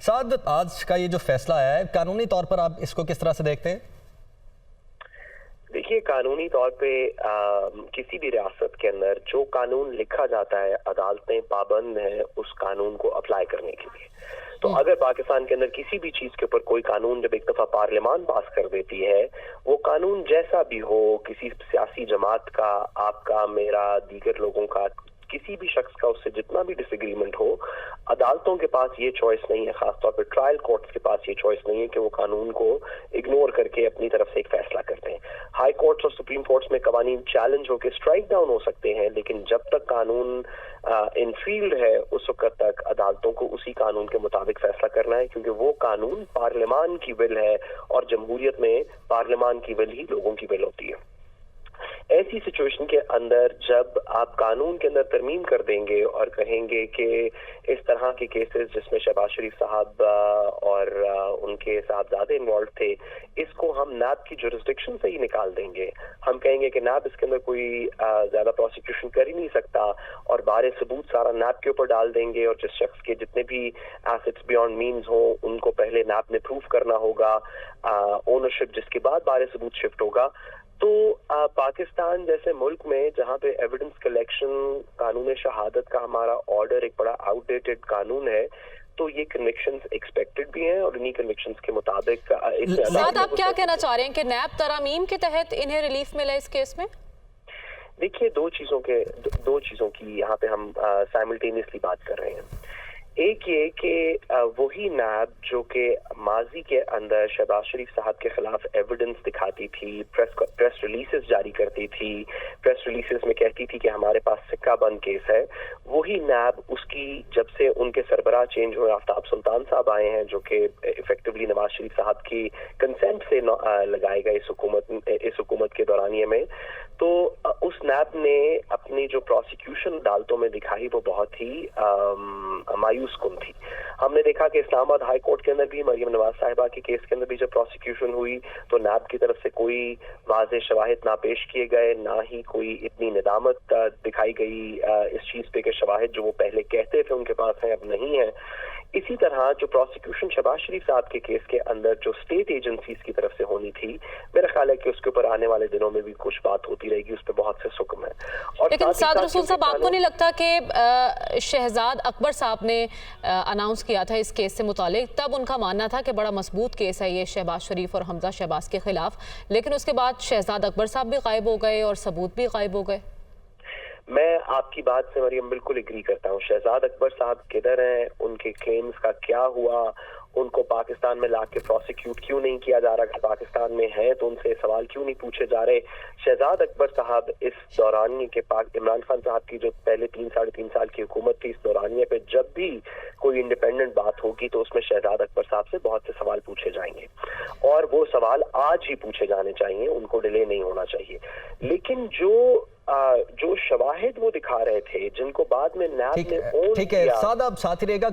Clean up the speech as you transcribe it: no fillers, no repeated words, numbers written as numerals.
साद, आज का ये जो फैसला है कानूनी तौर पर आप इसको किस तरह से देखते हैं? देखिए, कानूनी तौर पे किसी भी रियासत के अंदर जो कानून लिखा जाता है, अदालतें पाबंद हैं उस कानून को अप्लाई करने के लिए। तो अगर पाकिस्तान के अंदर किसी भी चीज के ऊपर कोई कानून जब एक दफा पार्लियामान पास कर देती है, वो कानून जैसा भी हो, किसी सियासी जमात का, आपका, मेरा, दीगर लोगों का, किसी भी शख्स का उससे जितना भी डिसएग्रीमेंट हो, अदालतों के पास ये चॉइस नहीं है, खासतौर पर ट्रायल कोर्ट्स के पास ये चॉइस नहीं है कि वो कानून को इग्नोर करके अपनी तरफ से एक फैसला करते हैं। हाई कोर्ट्स और सुप्रीम कोर्ट्स में कवानीन चैलेंज होकर स्ट्राइक डाउन हो सकते हैं, लेकिन जब तक कानून इन फील्ड है उस वक्त तक अदालतों को उसी कानून के मुताबिक फैसला करना है, क्योंकि वो कानून पार्लियामान की विल है और जमहूरियत में पार्लियामान की विल ही लोगों की विल होती है। ऐसी सिचुएशन के अंदर जब आप कानून के अंदर तरमीम कर देंगे और कहेंगे कि इस तरह के केसेस जिसमें शहबाज शरीफ साहब और उनके साहबजादे इन्वॉल्व थे, इसको हम नैब की जुरिस्डिक्शन से ही निकाल देंगे, हम कहेंगे कि नैब इसके अंदर कोई ज्यादा प्रोसिक्यूशन कर ही नहीं सकता और बारे सबूत सारा नैब के ऊपर डाल देंगे, और जिस शख्स के जितने भी एसेट्स बियॉन्ड मीन्स हो उनको पहले नैब ने प्रूफ करना होगा, ओनरशिप, जिसके बाद बारे सबूत शिफ्ट होगा। तो पाकिस्तान जैसे मुल्क में जहाँ पे एविडेंस कलेक्शन, कानून शहादत का हमारा ऑर्डर एक बड़ा आउटडेटेड कानून है, तो ये कन्विक्शंस एक्सपेक्टेड भी हैं और इन्हीं कन्विक्शंस के मुताबिक आप क्या कहना चाह रहे हैं कि नैब तरामीम के तहत इन्हें रिलीफ मिला इस केस में? देखिए, दो चीजों की यहाँ पे हम साइमल्टेनियसली बात कर रहे हैं। एक ये कि वही नैब जो कि माजी के अंदर शहबाज शरीफ साहब के खिलाफ एविडेंस दिखाती थी, प्रेस रिलीजेस जारी करती थी, प्रेस रिलीजेस में कहती थी कि हमारे पास सिक्का बंद केस है, वही नैब उसकी जब से उनके सरबराह चेंज हुए, आफ्ताब सुल्तान साहब आए हैं जो कि इफेक्टिवली नवाज शरीफ साहब की कंसेंट से लगाए गए इस हुकूमत के दौरानिए में, तो उस नैब ने अपनी जो प्रोसिक्यूशन अदालतों में दिखाई वो बहुत ही मायूस कुन थी। हमने देखा कि इस्लामाबाद हाई कोर्ट के अंदर भी मरियम नवाज साहिबा के केस के अंदर भी जब प्रोसिक्यूशन हुई तो नैब की तरफ से कोई वाज़ेह शवाहिद ना पेश किए गए, ना ही कोई इतनी निदामत दिखाई गई इस चीज पे कि शवाहिद जो वो पहले कहते थे उनके पास हैं अब नहीं है। इसी तरह जो प्रोसिक्यूशन शहबाज शरीफ साहब के केस के अंदर जो स्टेट एजेंसीज की तरफ से होनी थी, मेरा ख्याल है कि उसके ऊपर आने वाले दिनों में भी कुछ बात होती रहेगी, उस पर बहुत से सुकम है। और लेकिन साद रसूल साहब, आपको नहीं लगता कि शहजाद अकबर साहब ने अनाउंस किया था इस केस से मुतालिक, तब उनका मानना था कि बड़ा मजबूत केस है ये शहबाज शरीफ और हमजा शहबाज के खिलाफ, लेकिन उसके बाद शहजाद अकबर साहब भी गायब हो गए और सबूत भी गायब हो गए? मैं आपकी बात से मरियम बिल्कुल एग्री करता हूँ। शहजाद अकबर साहब किधर हैं, उनके क्लेम्स का क्या हुआ, उनको पाकिस्तान में लाके प्रोसिक्यूट क्यों नहीं किया जा रहा? पाकिस्तान में है तो उनसे सवाल क्यों नहीं पूछे जा रहे? शहजाद अकबर साहब इस दौरानिए के इमरान खान साहब की जो पहले 3-3.5 साल की हुकूमत थी, इस दौरानिए पे जब भी कोई इंडिपेंडेंट बात होगी तो उसमें शहजाद अकबर साहब से बहुत से सवाल पूछे जाएंगे और वो सवाल आज ही पूछे जाने चाहिए, उनको डिले नहीं होना चाहिए। लेकिन जो शवाहिद वो दिखा रहे थे, जिनको बाद में नैब ने ओन किया। ठीक है साद, आप साथ ही रहेगा।